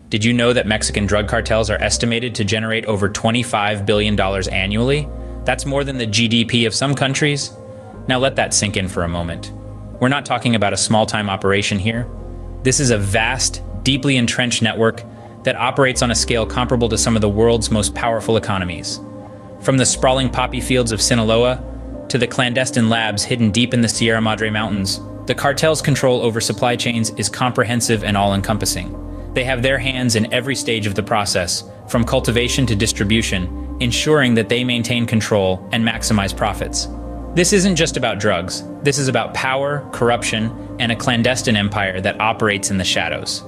Did you know that Mexican drug cartels are estimated to generate over $25 billion annually? That's more than the GDP of some countries. Now let that sink in for a moment. We're not talking about a small-time operation here. This is a vast, deeply entrenched network that operates on a scale comparable to some of the world's most powerful economies. From the sprawling poppy fields of Sinaloa to the clandestine labs hidden deep in the Sierra Madre Mountains, the cartel's control over supply chains is comprehensive and all-encompassing. They have their hands in every stage of the process, from cultivation to distribution, ensuring that they maintain control and maximize profits. This isn't just about drugs. This is about power, corruption, and a clandestine empire that operates in the shadows.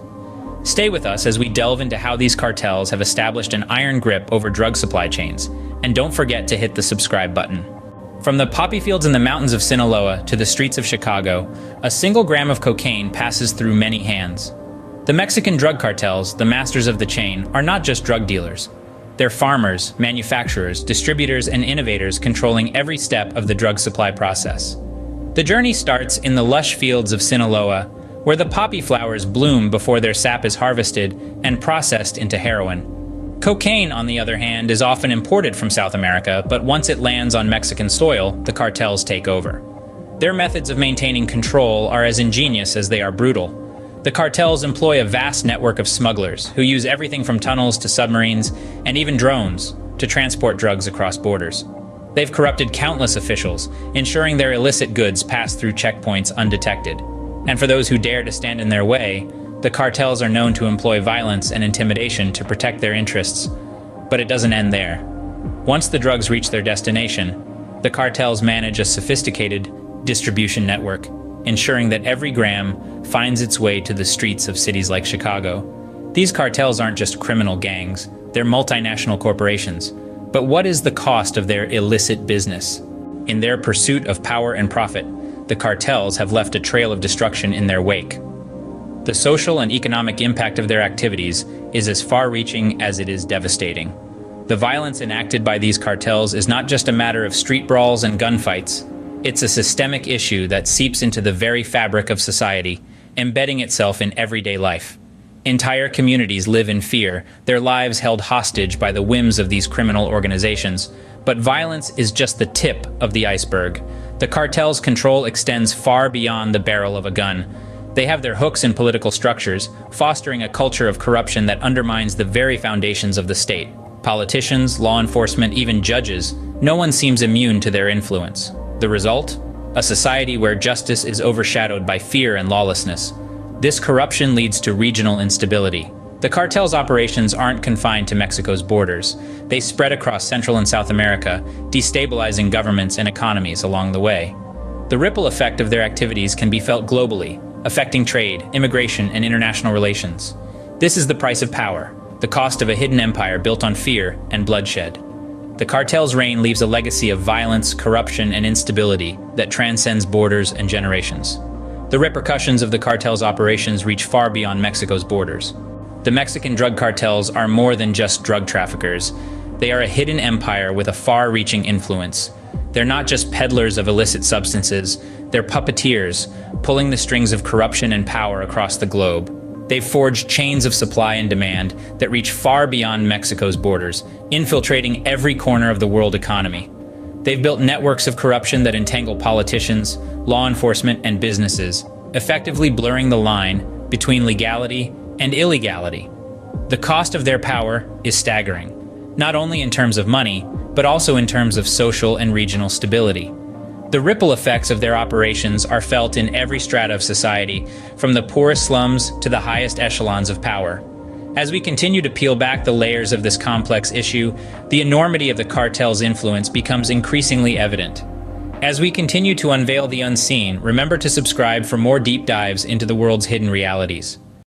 Stay with us as we delve into how these cartels have established an iron grip over drug supply chains, and don't forget to hit the subscribe button. From the poppy fields in the mountains of Sinaloa to the streets of Chicago, a single gram of cocaine passes through many hands. The Mexican drug cartels, the masters of the chain, are not just drug dealers. They're farmers, manufacturers, distributors, and innovators controlling every step of the drug supply process. The journey starts in the lush fields of Sinaloa, where the poppy flowers bloom before their sap is harvested and processed into heroin. Cocaine, on the other hand, is often imported from South America, but once it lands on Mexican soil, the cartels take over. Their methods of maintaining control are as ingenious as they are brutal. The cartels employ a vast network of smugglers who use everything from tunnels to submarines and even drones to transport drugs across borders. They've corrupted countless officials, ensuring their illicit goods pass through checkpoints undetected. And for those who dare to stand in their way, the cartels are known to employ violence and intimidation to protect their interests. But it doesn't end there. Once the drugs reach their destination, the cartels manage a sophisticated distribution network, ensuring that every gram finds its way to the streets of cities like Chicago. These cartels aren't just criminal gangs, they're multinational corporations. But what is the cost of their illicit business? In their pursuit of power and profit, the cartels have left a trail of destruction in their wake. The social and economic impact of their activities is as far-reaching as it is devastating. The violence enacted by these cartels is not just a matter of street brawls and gunfights. It's a systemic issue that seeps into the very fabric of society, embedding itself in everyday life. Entire communities live in fear, their lives held hostage by the whims of these criminal organizations. But violence is just the tip of the iceberg. The cartel's control extends far beyond the barrel of a gun. They have their hooks in political structures, fostering a culture of corruption that undermines the very foundations of the state. Politicians, law enforcement, even judges, no one seems immune to their influence. The result? A society where justice is overshadowed by fear and lawlessness. This corruption leads to regional instability. The cartel's operations aren't confined to Mexico's borders. They spread across Central and South America, destabilizing governments and economies along the way. The ripple effect of their activities can be felt globally, affecting trade, immigration, and international relations. This is the price of power, the cost of a hidden empire built on fear and bloodshed. The cartel's reign leaves a legacy of violence, corruption, and instability that transcends borders and generations. The repercussions of the cartel's operations reach far beyond Mexico's borders. The Mexican drug cartels are more than just drug traffickers. They are a hidden empire with a far-reaching influence. They're not just peddlers of illicit substances, they're puppeteers, pulling the strings of corruption and power across the globe. They've forged chains of supply and demand that reach far beyond Mexico's borders, infiltrating every corner of the world economy. They've built networks of corruption that entangle politicians, law enforcement, and businesses, effectively blurring the line between legality and illegality. The cost of their power is staggering, not only in terms of money, but also in terms of social and regional stability. The ripple effects of their operations are felt in every strata of society, from the poorest slums to the highest echelons of power. As we continue to peel back the layers of this complex issue, the enormity of the cartel's influence becomes increasingly evident. As we continue to unveil the unseen, remember to subscribe for more deep dives into the world's hidden realities.